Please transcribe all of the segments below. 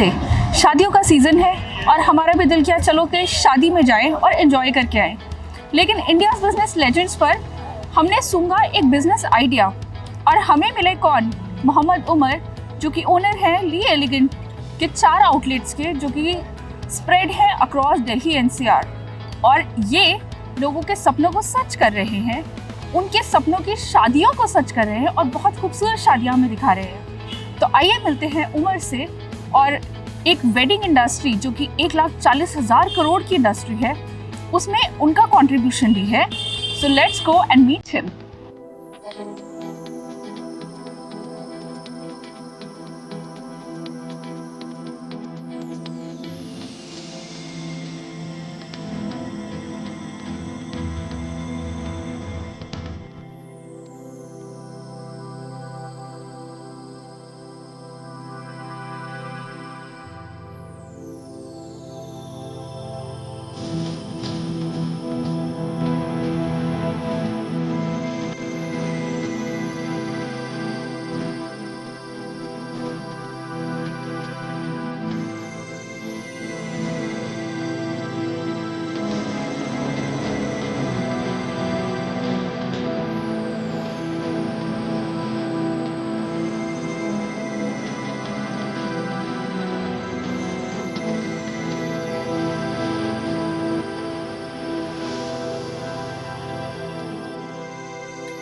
नमस्ते। शादियों का सीज़न है और हमारा भी दिल किया चलो कि शादी में जाएं और एंजॉय करके आएं। लेकिन इंडिया बिजनेस लेजेंड्स पर हमने सूंघा एक बिजनेस आइडिया और हमें मिले कौन? मोहम्मद उमर, जो कि ओनर हैं ली एलिगेंट के 4 आउटलेट्स के, जो कि स्प्रेड हैं अक्रॉस दिल्ली एनसीआर। और ये लोगों के सपनों को सच कर रहे हैं, उनके सपनों की शादियों को सच कर रहे हैं और बहुत खूबसूरत शादियाँ हमें दिखा रहे हैं। तो आइए मिलते हैं उमर से और एक वेडिंग इंडस्ट्री जो कि 1,40,000 करोड़ की इंडस्ट्री है, उसमें उनका कंट्रीब्यूशन भी है। So let's go and meet him.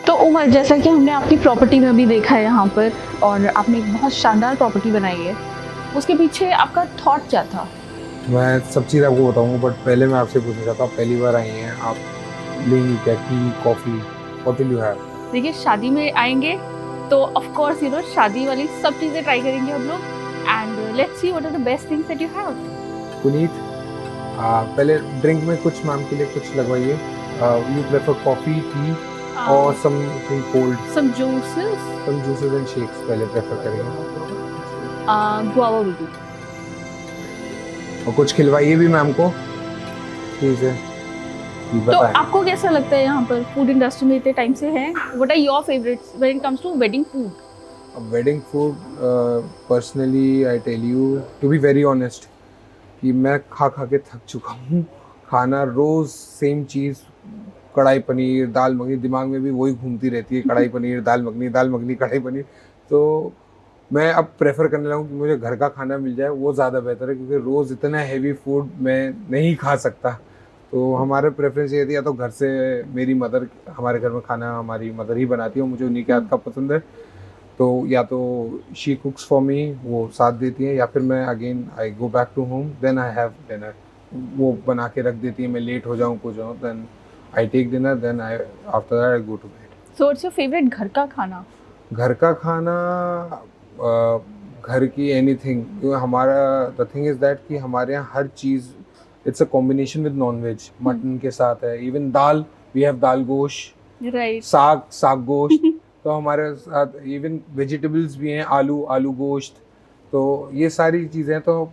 तो उमर, जैसा कि हमने आपकी प्रॉपर्टी में भी देखा है यहाँ पर, और आपने एक बहुत शानदार प्रॉपर्टी बनाई है, उसके पीछे आपका थॉट क्या था? मैं सब चीज़ आपको बताऊंगा, बट पहले मैं आपसे पूछना चाहता हूँ, पहली बार आई हैं आप, लेंगी क्या tea coffee, what will you have? देखिए, शादी में आएंगे तो ऑफ कोर्स शादी वाली सब चीज़ें ट्राई करेंगे हम लोग, and let's see what are the best things that you have. Puneet, पहले ड्रिंक में कुछ मैम के लिए कुछ लगवाइए। यू प्रेफर कॉफ़ी, टी और something cold? Some juices and shakes पहले प्रेफर करेंगे। Guava will do. और कुछ खिलवाइए भी मैम को, ठीक है? तो आपको कैसा लगता है यहाँ पर फूड इंडस्ट्री में इतने टाइम से है? What are your favourites when it comes to wedding food? Wedding food, personally I tell you to be very honest कि मैं खा के थक चुका हूँ। खाना रोज़ सेम चीज़, कढ़ाई पनीर, दाल मखनी, दिमाग में भी वही घूमती रहती है, कढ़ाई पनीर, दाल मखनी, कढ़ाई पनीर। तो मैं अब प्रेफर करने लगा कि मुझे घर का खाना मिल जाए, वो ज़्यादा बेहतर है, क्योंकि रोज़ इतना हैवी फूड मैं नहीं खा सकता। तो हमारे प्रेफरेंस ये थी, या तो घर से मेरी मदर, हमारे घर में खाना हमारी मदर ही बनाती है, मुझे उन्हीं के हाथ का पसंद है, तो या तो शी कुक्स फॉर मी, वो साथ देती हैं, या फिर मैं again I go back to home, then I have dinner. वो बना के रख देती है, मैं लेट हो जाऊँ कुछ हो, then I take dinner, then I after that I go to bed. So what's your favourite घर का खाना? घर का खाना, घर की एनीथिंग। हमारा द थिंग इज़ दैट कि हमारे यहाँ हर चीज़ it's a combination with non veg. Mutton के साथ है, even dal, we have dal gosht, right, साग गोश्त। तो हमारे साथ इवन वेजिटेबल्स भी हैं, आलू गोश्त। तो ये सारी चीज़ें, तो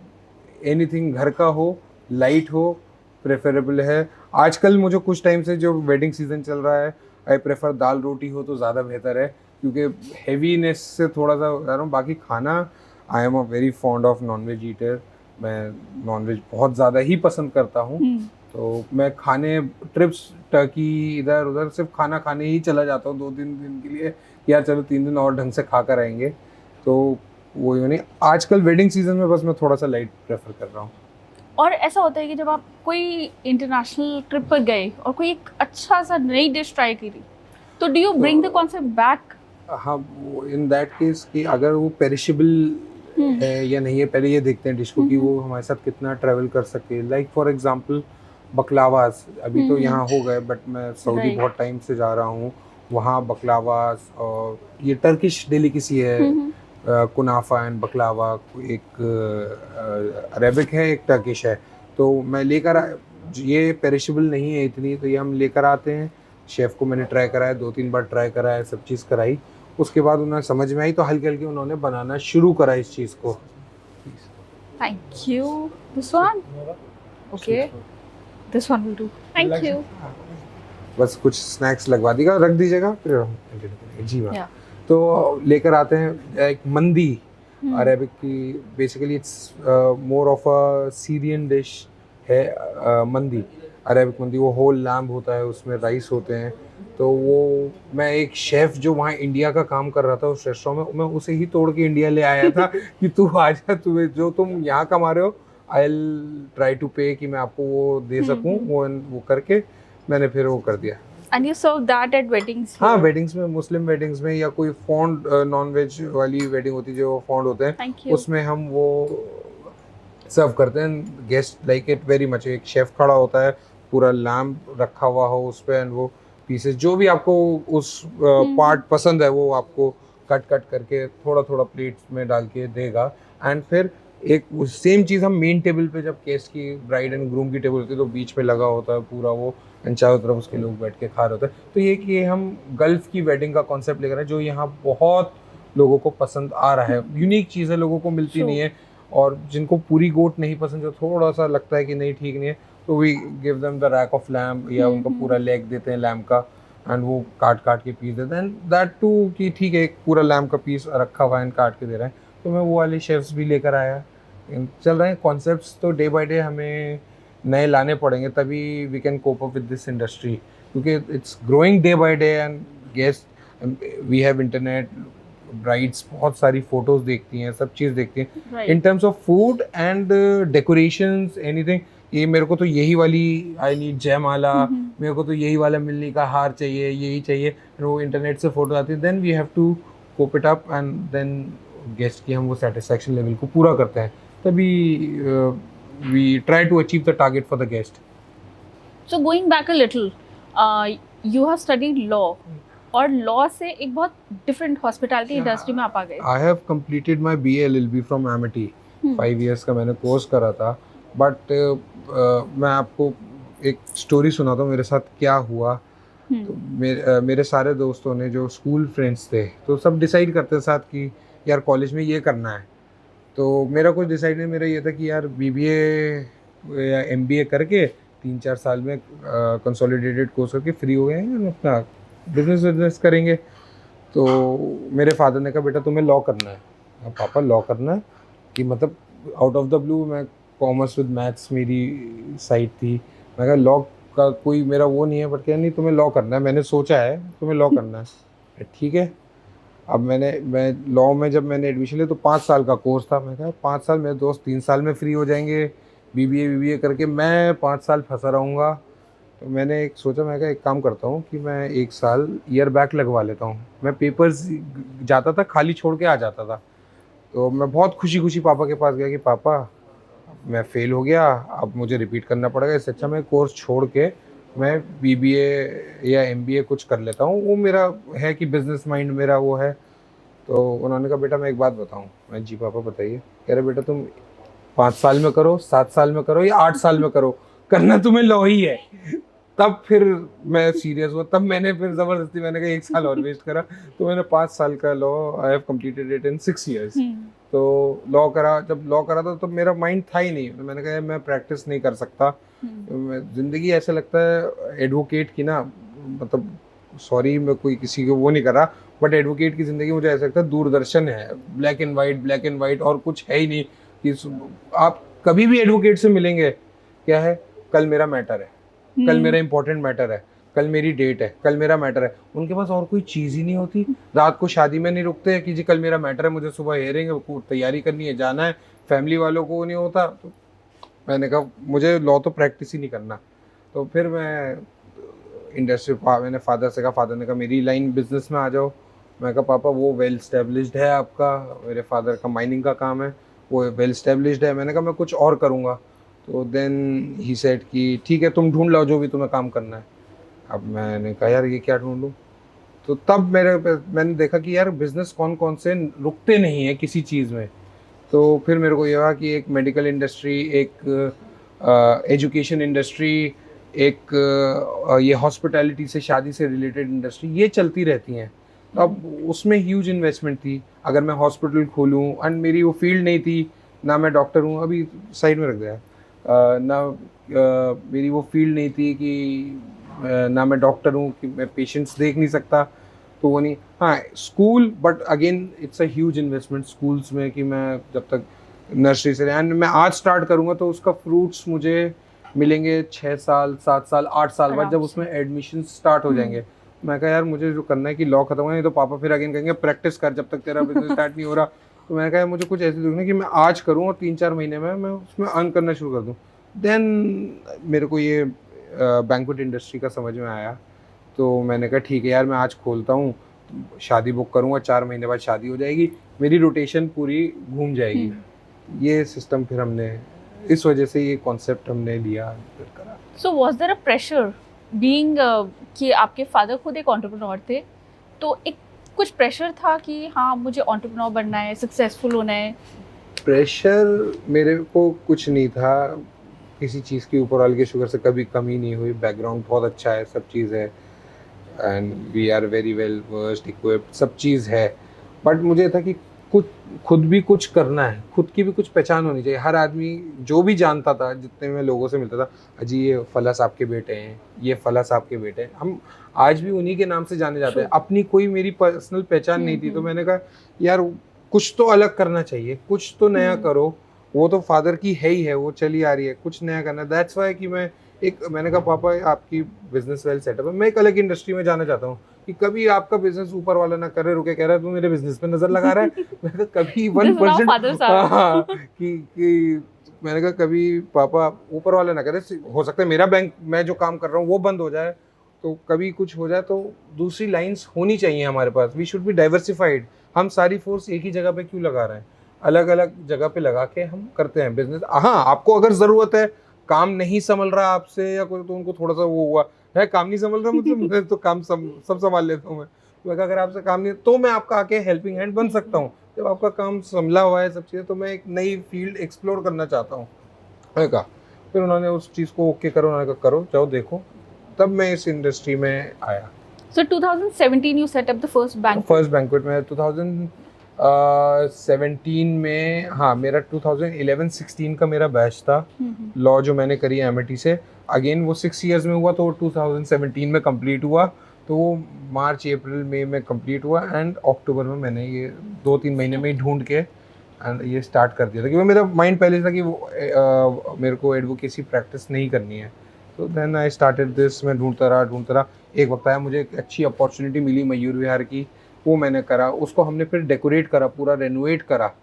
एनीथिंग घर का हो, लाइट हो, प्रेफरेबल है। आजकल मुझे कुछ टाइम से जो वेडिंग सीजन चल रहा है, आई प्रेफर दाल रोटी हो तो ज़्यादा बेहतर है, क्योंकि हैवीनेस से थोड़ा सा रहा हूँ। बाकी खाना, I am a very fond of non veg eater. मैं नॉन वेज बहुत ज़्यादा ही पसंद करता हूँ। तो मैं खाने ट्रिप्स टर्की इधर उधर सिर्फ खाना खाने ही चला जाता हूँ 2-3 दिन के लिए, या चलो 3 दिन और ढंग से खा कर आएंगे। तो वो नहीं, आजकल वेडिंग सीजन में बस मैं थोड़ा सा लाइट प्रेफर कर रहा हूँ। और ऐसा होता है कि जब आप कोई इंटरनेशनल ट्रिप पर गए और कोई एक अच्छा सा नई डिश ट्राई करी, तो do you bring the concept back? हाँ, इन दैट केस कि अगर वो पेरिशेबल है या नहीं है, पहले ये देखते हैं डिश को कि वो हमारे साथ कितना ट्रैवल कर सके। लाइक फॉर एग्जांपल बकलावास, अभी तो यहाँ हो गए, बट मैं सऊदी बहुत टाइम से जा रहा हूँ, वहाँ बकलावास और ये टर्किश डेलिकेसी है, कुनाफा एंड बकलावा। एक अरेबिक है, एक टर्किश है। तो मैं लेकर, ये पेरिशेबल नहीं है इतनी, तो ये हम लेकर आते हैं। शेफ़ को मैंने ट्राई कराया, 2-3 बार ट्राई कराया, सब चीज़ कराई। उसके बाद उन्हें समझ में आई, तो हल्के हल्के उन्होंने बनाना शुरू करा इस चीज़ को। Thank you. This one, okay, this one will do. Thank you. बस कुछ स्नैक्स लगवा दीजिएगा, रख दीजिएगा, फिर हम कंटिन्यू करेंगे। जी मैम। तो लेकर आते हैं एक मंदी। अरेबिक की basically it's more of a Syrian dish है। मंदी, अरेबिक मंदी, वो होल लैम्ब होता है, उसमें राइस होते हैं। तो वो मैं एक शेफ़ जो वहाँ इंडिया का काम कर रहा था उस रेस्टोरेंट में, मैं उसे ही तोड़ के इंडिया ले आया था कि तू आ जा, तुम्हें जो तुम यहाँ कमा रहे हो आई विल ट्राई टू पे, कि मैं आपको वो दे सकूँ। वो करके मैंने फिर वो कर दिया। And you serve that at weddings हाँ, here? वेडिंग्स में, मुस्लिम वेडिंग्स में, या कोई फॉन्ड नॉन वेज वाली वेडिंग होती है जो फॉन्ड होते Thank हैं, you. उसमें हम वो सर्व करते हैं। Guest like it very much. एक शेफ खड़ा होता है, पूरा लैम्प रखा हुआ हो उस पे, एंड वो पीसेस जो भी आपको उस पार्ट पसंद है वो आपको कट करके थोड़ा थोड़ा प्लेट्स में डाल के देगा। एंड फिर एक सेम चीज़ हम मेन टेबल पे, जब केस की ब्राइड एंड ग्रूम की टेबल होती है तो बीच में लगा होता है पूरा वो, एंड चारों तरफ उसके लोग बैठ के खा रहे होते हैं। तो ये कि ये हम गल्फ़ की वेडिंग का कॉन्सेप्ट लेकर आए, जो यहाँ बहुत लोगों को पसंद आ रहा है। यूनिक चीज़ है, लोगों को मिलती नहीं है। और जिनको पूरी गोट नहीं पसंद, जो थोड़ा सा लगता है कि नहीं ठीक नहीं है, तो we give them the rack of lamb, या उनका पूरा लेग देते हैं लैम्ब का, एंड वो काट के पीस देते हैं। एंड दैट टू कि ठीक है, एक पूरा लैम्ब का पीस रखा हुआ है, काट के दे रहा है। तो मैं वो वाले शेफ्स भी लेकर आया। चल रहे हैं कॉन्सेप्ट्स, तो डे बाय डे हमें नए लाने पड़ेंगे, तभी we can cope up with this industry, क्योंकि it's growing day by day. And guest, we have internet, brides बहुत सारी फोटोज देखती हैं, सब चीज़ देखती हैं। In terms of food and decorations, anything, ये मेरे को तो यही वाली, आई नीड जयमाला, मेरे को तो यही वाला मिलने का हार चाहिए, यही चाहिए, वो इंटरनेट से फोटो आती है। Then we have to cope it up, and then guest की हम वो सेटिस्फैक्शन लेवल को पूरा करते हैं, तभी we try to achieve the target for the guest. So going back a little, you have studied law, और लॉ से एक बहुत डिफरेंट हॉस्पिटैलिटी इंडस्ट्री में आप आ गए। I have completed my BA LLB from Amity. 5 years का मैंने course करा था। बट मैं आपको एक स्टोरी सुनाता हूँ मेरे साथ क्या हुआ। तो मेरे सारे दोस्तों ने, जो स्कूल फ्रेंड्स थे, तो सब डिसाइड करते साथ कि यार कॉलेज में ये करना है। तो मेरा कुछ डिसाइड नहीं, मेरा ये था कि यार BBA या MBA करके 3-4 साल में कंसोलिडेटेड कोर्स करके फ्री हो गए हैं, अपना बिजनेस करेंगे। तो मेरे फादर ने कहा बेटा तुम्हें लॉ करना है। अब पापा लॉ करना है कि मतलब आउट ऑफ द ब्लू, मैं कॉमर्स विद मैथ्स मेरी साइड थी, मैं कहा लॉ का कोई मेरा वो नहीं है, बट क्या नहीं तुम्हें लॉ करना है, मैंने सोचा है तुम्हें लॉ करना है। ठीक है। अब मैं लॉ में जब मैंने एडमिशन लिया तो 5 साल का कोर्स था। मैं कहा 5 साल, मेरे दोस्त 3 साल में फ्री हो जाएंगे, BBA करके मैं 5 साल फंसा रहूँगा। तो मैंने एक सोचा, मैं कहा एक काम करता हूँ कि मैं 1 साल ईयर बैक लगवा लेता हूँ। मैं पेपर्स जाता था, खाली छोड़ के आ जाता था। तो मैं बहुत खुशी पापा के पास गया कि पापा मैं फ़ेल हो गया, अब मुझे रिपीट करना पड़ेगा, इससे अच्छा मैं कोर्स छोड़ के मैं BBA या MBA कुछ कर लेता हूँ। वो मेरा है कि बिज़नेस माइंड मेरा वो है। तो उन्होंने कहा बेटा मैं एक बात बताऊँ। मैं जी पापा बताइए। कह रहे बेटा तुम 5 साल में करो, 7 साल में करो, या 8 साल में करो, करना तुम्हें लॉ ही है। तब फिर मैं सीरियस हुआ, तब मैंने फिर ज़बरदस्ती मैंने कहा 1 साल और वेस्ट करा। तो मैंने 5 साल का law, I have completed it in 6 years। तो लॉ करा, जब लॉ करा था तो मेरा माइंड था ही नहीं। तो मैंने कहा मैं प्रैक्टिस नहीं कर सकता। ज़िंदगी ऐसा लगता है एडवोकेट की ना, मतलब सॉरी मैं कोई किसी को वो नहीं कर रहा, बट एडवोकेट की ज़िंदगी मुझे ऐसा लगता है दूरदर्शन है, ब्लैक एंड वाइट और कुछ है ही नहीं। कि आप कभी भी एडवोकेट से मिलेंगे, क्या है, कल मेरा मैटर है, कल मेरा इंपॉर्टेंट मैटर है, कल मेरी डेट है, कल मेरा मैटर है। उनके पास और कोई चीज़ ही नहीं होती। रात को शादी में नहीं रुकते कि जी कल मेरा मैटर है, मुझे सुबह हेयरिंग है, तैयारी करनी है, जाना है। फैमिली वालों को नहीं होता। तो मैंने कहा मुझे लॉ तो प्रैक्टिस ही नहीं करना। तो फिर मैं इंडस्ट्री, मैंने फादर से कहा, फादर ने कहा मेरी लाइन बिजनेस में आ जाओ। मैं कहा पापा वो वेल स्टैब्लिश्ड है आपका, मेरे फादर का माइनिंग का काम है, वो वेल स्टैब्लिश्ड है। मैंने कहा मैं कुछ और करूँगा। तो देन ही सेड कि ठीक है तुम ढूंढ लो जो भी तुम्हें काम करना है। अब मैंने कहा यार ये क्या ढूंढूं। तो तब मैंने देखा कि यार बिज़नेस कौन से रुकते नहीं है किसी चीज़ में। तो फिर मेरे को ये हुआ कि एक मेडिकल इंडस्ट्री, एक एजुकेशन इंडस्ट्री, एक ये हॉस्पिटैलिटी से, शादी से रिलेटेड इंडस्ट्री, ये चलती रहती हैं। तो अब उसमें ह्यूज इन्वेस्टमेंट थी। अगर मैं हॉस्पिटल खोलूँ, एंड मेरी वो फील्ड नहीं थी, ना मैं डॉक्टर हूँ, अभी साइड में रख दिया, ना मेरी वो फील्ड नहीं थी कि ना मैं डॉक्टर हूँ कि मैं पेशेंट्स देख नहीं सकता, तो वो नहीं, हाँ school, but again it's a huge investment schools में, कि मैं जब तक नर्सरी से, एंड मैं आज स्टार्ट करूँगा तो उसका फ्रूट्स मुझे मिलेंगे 6 साल 7 साल 8 साल बाद, आराम जब से। उसमें एडमिशन स्टार्ट हो जाएंगे। मैं कहा यार मुझे जो करना है कि लॉ खत्म हो, नहीं तो पापा फिर अगेन कहेंगे प्रैक्टिस कर जब तक तेरा बिजनेस स्टार्ट नहीं हो रहा। तो मैंने कहा यार मुझे कुछ ऐसे देखना कि मैं आज करूँ और 3-4 महीने में मैं उसमें अर्न करना शुरू कर दूँ। देन मेरे को ये बैंक्वेट इंडस्ट्री का समझ में आया, तो मैंने कहा ठीक है यार मैं आज खोलता हूँ, शादी बुक करूँगा, 4 महीने बाद शादी हो जाएगी, मेरी रोटेशन पूरी घूम जाएगी। ये सिस्टम फिर हमने, इस वजह से ये कॉन्सेप्ट हमने लिया फिर करा। So was there a pressure being कि आपके फादर खुद एक एंटरप्रेन्योर थे, तो एक कुछ प्रेशर था कि हाँ मुझे एंटरप्रेन्योर बनना है, सक्सेसफुल होना है? प्रेशर मेरे को कुछ नहीं था, किसी चीज़ की ऊपर वाले के शुगर से कभी कमी नहीं हुई, बैकग्राउंड बहुत अच्छा है, सब चीज़ है, and we are very well versed equipped, सब चीज़ है। बट मुझे था कि कुछ खुद भी कुछ करना है, खुद की भी कुछ पहचान होनी चाहिए। हर आदमी जो भी जानता था, जितने मैं लोगों से मिलता था, अजी ये फला साहब के बेटे हैं, ये फला साहब के बेटे हैं, हम आज भी उन्हीं के नाम से जाने जाते हैं। अपनी कोई मेरी पर्सनल पहचान नहीं थी, तो मैंने कहा यार कुछ तो अलग करना चाहिए, कुछ तो नया करो। वो तो फादर की है ही है, वो चली आ रही है, कुछ नया करना। दैट्स वाई कि मैंने कहा पापा आपकी बिजनेस वेल सेटअप है, मैं एक अलग इंडस्ट्री में जाना चाहता हूँ, कि कभी आपका बिजनेस ऊपर वाला ना करे, रुके कह रहा है तू मेरे बिजनेस पे नजर लगा रहा है। मैंने कहा कभी 1%, हाँ कि मैंने कहा कभी पापा ऊपर वाला ना करे, हो सकता है मेरा बैंक मैं जो काम कर रहा हूँ वो बंद हो जाए, तो कभी कुछ हो जाए तो दूसरी लाइंस होनी चाहिए हमारे पास। We should be diversified. हम सारी फोर्स एक ही जगह पे क्यों लगा रहे हैं, अलग अलग जगह पे लगा के हम करते हैं बिजनेस। हाँ आपको अगर ज़रूरत है, काम नहीं संभल रहा आपसे या कोई, तो उनको थोड़ा सा वो हुआ है, काम नहीं संभल रहा मतलब मैं तो काम सब संभाल लेता हूँ मैं। तो अगर आपसे काम नहीं, तो मैं आपका आके हेल्पिंग हैंड बन सकता हूँ। जब आपका काम संभला हुआ है सब चीज़ें, तो मैं एक नई फील्ड एक्सप्लोर करना चाहता हूँ। मैंने कहा, फिर उन्होंने उस चीज़ को ओके करो, उन्होंने कहा करो जाओ देखो, तब मैं इस इंडस्ट्री में आया। So 2017 you set up the first bank. First banquet में 2017 में, हाँ मेरा 2011-16 का मेरा बैच था लॉ जो मैंने करी एमिटी से। अगेन वो 6 इयर्स में हुआ, तो वो 2017 में कंप्लीट हुआ, तो वो मार्च अप्रैल मई में कंप्लीट हुआ, एंड अक्टूबर में मैंने ये 2-3 महीने में ही ढूंढ के एंड ये स्टार्ट कर दिया था, क्योंकि मेरा माइंड पहले था कि वो मेरे को एडवोकेसी प्रैक्टिस नहीं करनी है। तो देन आई स्टार्टेड दिस। मैं ढूंढता रहा। एक वक्त आया, मुझे एक अच्छी अपॉर्चुनिटी मिली मयूर विहार की, वो मैंने करा, उसको हमने फिर डेकोरेट करा, पूरा रेनोवेट करा,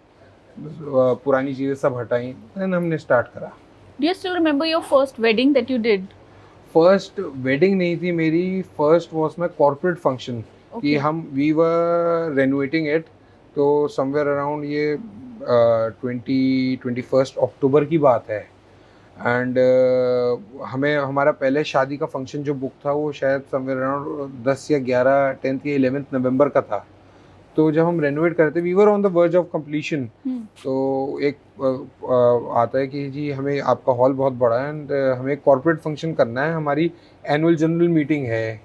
पुरानी चीज़ें सब हटाई, देन हमने स्टार्ट करा। Do you still remember your first wedding that you did? First wedding नहीं थी मेरी, first was my corporate function, कि हम वी वर रेनोवेटिंग इट, तो समवेयर अराउंड ये 21 अक्टूबर की बात है। एंड हमें हमारा पहले शादी का फंक्शन जो बुक था वो शायद समवेयर अराउंड 10 या 11 10th या 11th नवंबर का था। तो जब हम रेनोवेट करते, we were on the verge of completion, तो एक आता है कि जी हमें आपका हॉल बहुत बड़ा है एंड हमें एक कॉर्पोरेट फंक्शन करना है, हमारी एनुअल जनरल मीटिंग है।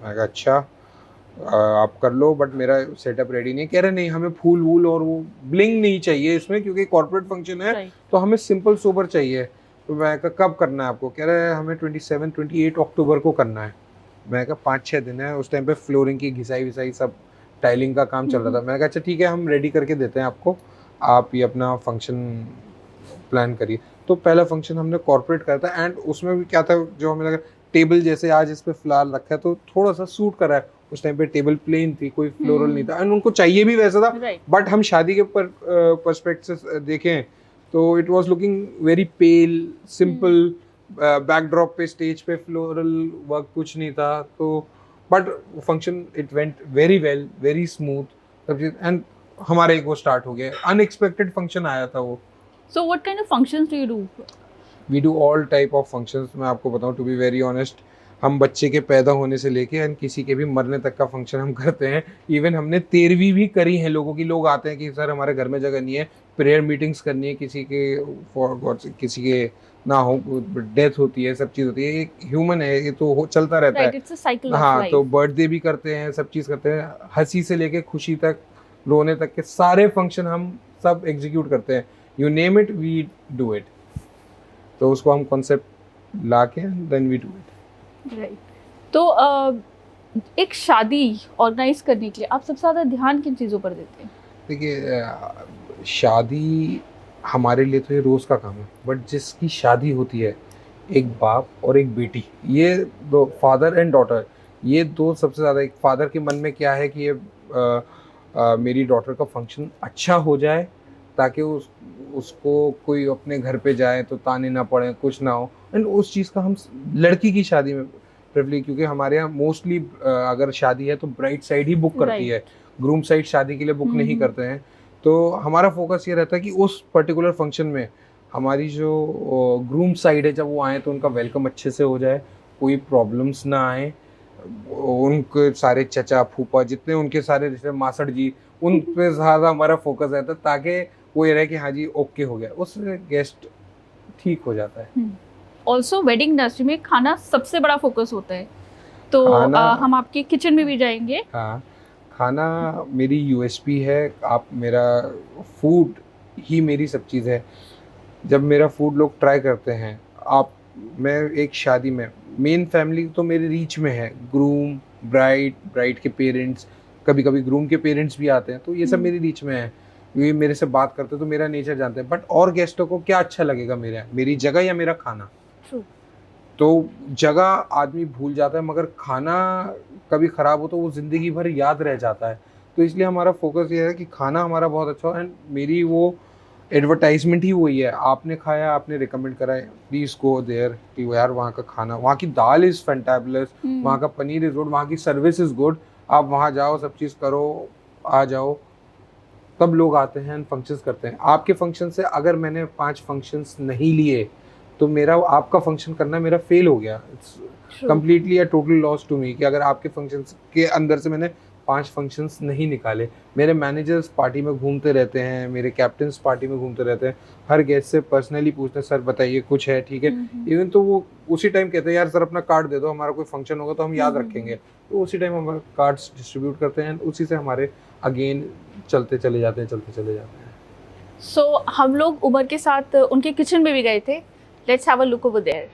मैं कहा अच्छा आप कर लो, बट मेरा सेटअप रेडी नहीं। कह रहे नहीं हमें फूल वूल और वो ब्लिंग नहीं चाहिए इसमें, क्योंकि कॉर्पोरेट फंक्शन है, तो हमें सिंपल सोबर चाहिए। तो मैं कहा कब करना है आपको? कह रहे हैं हमें 27-28 अक्टूबर को करना है। मैं कहा 5-6 दिन है। उस टाइम पे फ्लोरिंग की घिसाई विसाई सब टाइलिंग का काम चल रहा था। मैंने कहा अच्छा ठीक है हम रेडी करके देते हैं आपको, आप ये अपना फंक्शन प्लान करिए। तो पहला फंक्शन हमने कॉर्पोरेट करा था, एंड उसमें भी क्या था, जो हमें लगा टेबल जैसे आज इस पे फिलहाल रखा है तो थोड़ा सा सूट करा है। उस टाइम पे टेबल प्लेन थी, कोई फ्लोरल नहीं था, एंड उनको चाहिए भी वैसा था, बट हम शादी के पर्सपेक्टिव से देखें तो it was looking very pail simple. Backdrop पे स्टेज पे फ्लोरल वर्क कुछ नहीं था, तो but function it went very well, very smooth, and हमारा एक वो स्टार्ट हो गया। अनएक्सपेक्टेड फंक्शन आया था वो। So what kind of functions do you do? We do all type of functions. मैं आपको बताऊं टू बी वेरी ऑनेस्ट, हम बच्चे के पैदा होने से लेके एंड किसी के भी मरने तक का फंक्शन हम करते हैं। इवन हमने 13वीं भी करी है। लोगों की, लोग आते हैं कि सर हमारे घर में जगह नहीं है, प्रेयर मीटिंग्स करनी है, किसी के फॉर गॉड किसी के ना हो, डेथ होती है, सब चीज़ होती है, एक ह्यूमन है, ये तो चलता रहता Right, है। it's a cycle of हाँ life. तो बर्थडे भी करते हैं, सब चीज़ करते हैं, हंसी से लेके खुशी तक, रोने तक के सारे फंक्शन हम सब एग्जीक्यूट करते हैं। You name it we do it. तो उसको हम कॉन्सेप्ट ला के then we do it. Right. तो एक शादी ऑर्गेनाइज करने के लिए आप सबसे ज़्यादा ध्यान किन चीज़ों पर देते हैं? देखिए शादी हमारे लिए तो ये रोज़ का काम है, बट जिसकी शादी होती है, एक बाप और एक बेटी, ये दो, फादर एंड डॉटर, ये दो सबसे ज़्यादा। एक फादर के मन में क्या है कि ये मेरी डॉटर का फंक्शन अच्छा हो जाए, ताकि उसको कोई अपने घर पे जाए तो ताने ना पड़े, कुछ ना हो। एंड उस चीज़ का हम लड़की की शादी में प्रेफरली, क्योंकि हमारे यहाँ मोस्टली अगर शादी है तो ब्राइड साइड ही बुक करती है, ग्रूम साइड शादी के लिए बुक नहीं करते हैं। तो हमारा फोकस ये रहता है कि उस पर्टिकुलर फंक्शन में हमारी जो ग्रूम साइड है, जब वो आए तो उनका वेलकम अच्छे से हो जाए, कोई प्रॉब्लम्स ना आए, उनके सारे चचा फूफा जितने उनके सारे रिश्ते, मासड़ जी, उन पे ज़्यादा हमारा फोकस रहता है, ताकि वो ये रहे कि हाँ जी ओके हो गया, उससे गेस्ट ठीक हो जाता है। ऑल्सो वेडिंग इंडस्ट्री में खाना सबसे बड़ा फोकस होता है, तो हम आपके किचन में भी जाएंगे। हाँ, खाना मेरी यूएसपी है। आप मेरा फूड ही मेरी सब चीज़ है। जब मेरा फूड लोग ट्राई करते हैं, मैं एक शादी में, मेन फैमिली तो मेरे रीच में है, ग्रूम, ब्राइड के पेरेंट्स, कभी कभी ग्रूम के पेरेंट्स भी आते हैं, तो ये सब मेरी रीच में है, ये मेरे से बात करते हैं तो मेरा नेचर जानते हैं। बट और गेस्टों को क्या अच्छा लगेगा, मेरी जगह या मेरा खाना? True. तो जगह आदमी भूल जाता है, मगर खाना कभी ख़राब हो तो वो ज़िंदगी भर याद रह जाता है। तो इसलिए हमारा फोकस ये है कि खाना हमारा बहुत अच्छा हो। एंड मेरी वो एडवर्टाइजमेंट ही वही है, आपने खाया, आपने रिकमेंड करा है, प्लीज़ गो देयर, कि यार वहाँ का खाना, वहाँ की दाल इज़ फैंटाबुलस, वहाँ का पनीर इज़ गुड, वहाँ की सर्विस इज़ गुड, आप वहाँ जाओ, सब चीज़ करो, आ जाओ, तब लोग आते हैं, फंक्शंस करते हैं। आपके फंक्शन से अगर मैंने 5 फंक्शंस नहीं लिए तो मेरा आपका फंक्शन करना मेरा फेल हो गया। It's completely a total loss to me, कि अगर आपके फंक्शंस के अंदर से मैंने 5 फंक्शंस नहीं निकाले। मेरे मैनेजर्स पार्टी में घूमते रहते हैं, मेरे कैप्टन्स पार्टी में घूमते रहते हैं, हर गेस्ट से पर्सनली पूछते हैं, सर बताइए कुछ है, ठीक है। इवन तो वो उसी टाइम कहते हैं, यार सर अपना कार्ड दे दो, हमारा कोई फंक्शन होगा तो हम याद रखेंगे, तो उसी टाइम हम कार्ड्स डिस्ट्रीब्यूट करते हैं, उसी से हमारे अगेन चलते चले जाते हैं। सो हम लोग उमर के साथ उनके किचन में भी गए थे। Let's have a look over there.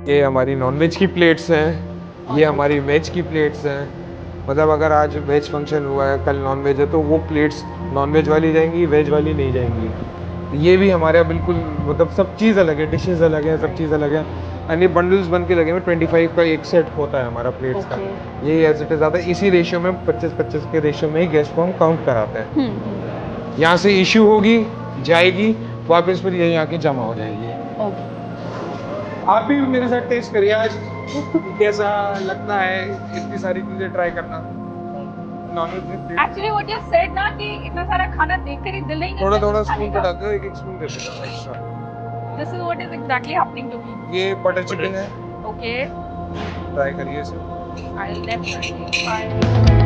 ये हमारी नॉनवेज की प्लेट्स हैं, ये हमारी वेज की प्लेट्स हैं। मतलब अगर आज वेज फंक्शन हुआ है, कल नॉनवेज है, तो वो प्लेट्स नॉनवेज वाली जाएंगी, वेज वाली नहीं जाएंगी। ये भी हमारे यहाँ बिल्कुल, मतलब सब चीज़ अलग है, डिशेस अलग है, सब चीज़ अलग है। एंड ये बंडल्स बन के लगे हुए, 25 का एक सेट होता है हमारा प्लेट्स का। ये एज इट इज़ आता है, इसी रेशियो में 25-25 के रेशियो में ही गेस्ट को हम काउंट कराते हैं। यहाँ से इश्यू होगी, जाएगी, वापस फिर यही आके जमा हो जाएगी। आप भी मेरे साथ टेस्ट करिए आज, कैसा लगता है इतनी सारी चीजें ट्राई करना। एक्चुअली व्हाट यू सेड ना, कि इतना सारा खाना देखकर ही दिल नहीं करता। थोड़ा स्पून बढ़ा दो, एक स्पून दे देना extra. This is what is exactly happening to me. ये बटर चिकन है, ओके, ट्राई करिए इसे। I will definitely try.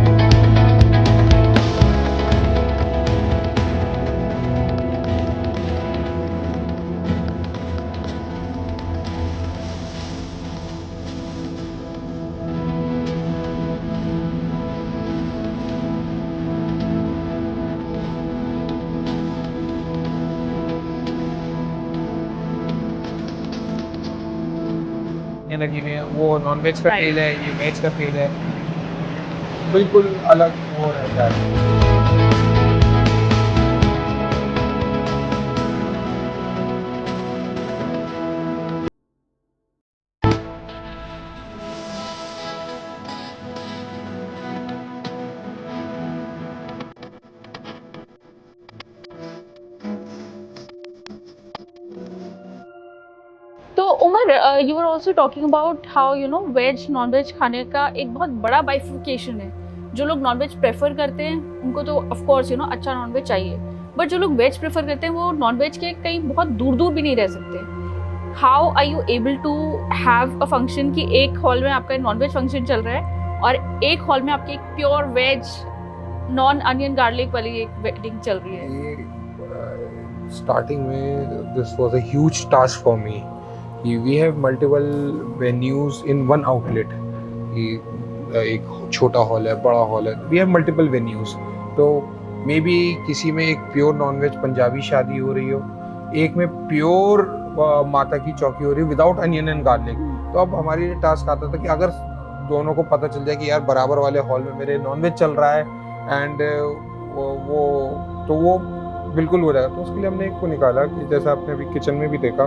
लगी हुई है, वो नॉनवेज का फील है, ये वेज का फील है, बिल्कुल अलग हो रहता है। तो Umar, you are also talking about how you know veg non veg खाने का एक बहुत बड़ा बाइफिकेशन है। जो लोग नॉन वेज प्रेफर करते हैं उनको तो ऑफ कोर्स यू नो अच्छा नॉन वेज चाहिए, बट जो लोग वेज प्रेफर करते हैं वो नॉन वेज के कहीं बहुत दूर दूर भी नहीं रह सकते। How are you able to have a function कि एक हॉल में आपका नॉन वेज फंक्शन चल रहा है और एक हॉल में आपकी एक pure veg non onion garlic वाली एक वेडिंग चल रही है? स्टार्टिंग में this was a huge task for me कि we have multiple venues in one outlet कि एक छोटा हॉल है, बड़ा हॉल है, वी हैव मल्टीपल वेन्यूज। तो मे बी किसी में एक प्योर नॉनवेज पंजाबी शादी हो रही हो, एक में प्योर माता की चौकी हो रही है विदाउट अनियन एंड गार्लिक। तो अब हमारी टास्क आता था कि अगर दोनों को पता चल जाए कि यार बराबर वाले हॉल में मेरे नॉनवेज चल रहा है एंड वो बिल्कुल हो जाएगा। तो उसके लिए हमने एक को निकाला कि जैसा आपने अभी किचन में भी देखा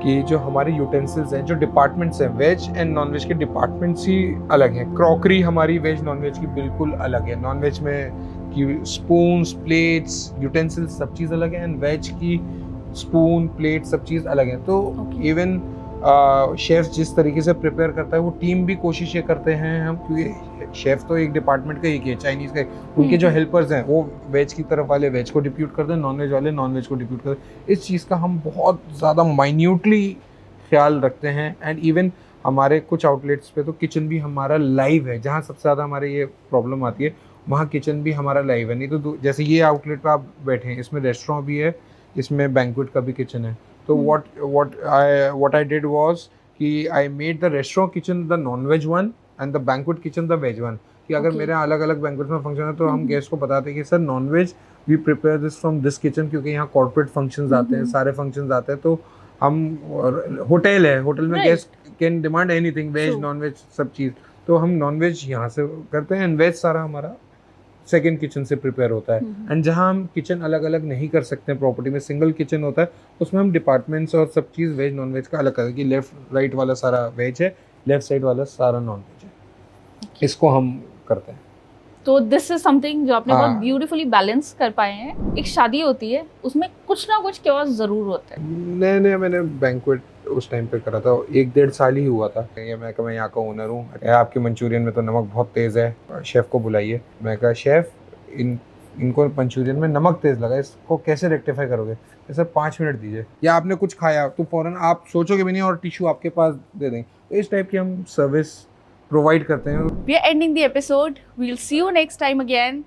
कि जो हमारे यूटेंसिल्स हैं, जो डिपार्टमेंट्स हैं, वेज एंड नॉनवेज के डिपार्टमेंट्स ही अलग हैं। क्रॉकरी हमारी वेज नॉनवेज की बिल्कुल अलग है। नॉनवेज में कि स्पून्स, प्लेट्स, यूटेंसिल्स सब चीज़ अलग है एंड वेज की स्पून, प्लेट सब चीज़ अलग है। तो इवन शेफ जिस तरीके से प्रिपेयर करता है वो टीम भी कोशिश ये करते हैं हम, क्योंकि शेफ तो एक डिपार्टमेंट का ही है, चाइनीज़ का, उनके जो हेल्पर्स हैं वो वेज की तरफ वाले वेज को डिप्यूट करते हैं, नॉन वेज वाले नॉन वेज को डिप्यूट करते हैं। इस चीज़ का हम बहुत ज़्यादा माइन्यूटली ख्याल रखते हैं। एंड इवन हमारे कुछ आउटलेट्स पे तो किचन भी हमारा लाइव है। जहाँ सबसे ज़्यादा हमारे ये प्रॉब्लम आती है वहाँ किचन भी हमारा लाइव है। नहीं तो जैसे ये आउटलेट पे आप बैठे हैं, इसमें रेस्टोरेंट भी है, इसमें बैंक्वेट का भी किचन है। तो what I did was कि I made the restaurant kitchen the non-veg one and the banquet kitchen the veg one। कि अगर मेरे अलग अलग बैंक्वेट में फंक्शन है तो हम गेस्ट को बताते हैं कि sir non-veg we prepare this from this kitchen, क्योंकि यहाँ कॉर्पोरेट फंक्शंस आते हैं, सारे फंक्शंस आते हैं। तो हम होटल है, होटल में guest can demand anything, veg non-veg सब चीज़। तो हम नॉन-वेज यहाँ से करते हैं एंड वेज सारा हमारा सेकेंड किचन से प्रिपेयर होता है। एंड जहाँ हम किचन अलग अलग नहीं कर सकते हैं, प्रॉपर्टी में सिंगल किचन होता है, उसमें हम डिपार्टमेंट्स और सब चीज़ वेज नॉन वेज का अलग करते हैं कि लेफ्ट राइट वाला सारा वेज है, लेफ्ट साइड वाला सारा नॉन वेज है। इसको हम करते हैं। तो दिस इज समथिंग जो आपने बहुत ब्यूटीफुली बैलेंस कर पाए हैं। एक शादी होती है, उसमें कुछ ना कुछ क्योस जरूर होता है। नए मैंने बैंक्वेट उस टाइम पे करा था, 1-1.5 साल ही हुआ था। ये मैं यहाँ का ओनर हूँ, आपके मंचूरियन में तो नमक बहुत तेज़ है, शेफ़ को बुलाइए। मैं कहा शेफ़ इनको मंचूरियन में नमक तेज़ लगा, इसको कैसे रेक्टिफाई करोगे? सर 5 मिनट दीजिए। या आपने कुछ खाया तो फ़ौरन आप सोचोगे भी नहीं और टिश्यू आपके पास दे देंगे। तो इस टाइप की हम सर्विस प्रोवाइड करते हैं। We are ending the episode. We'll see you next time again.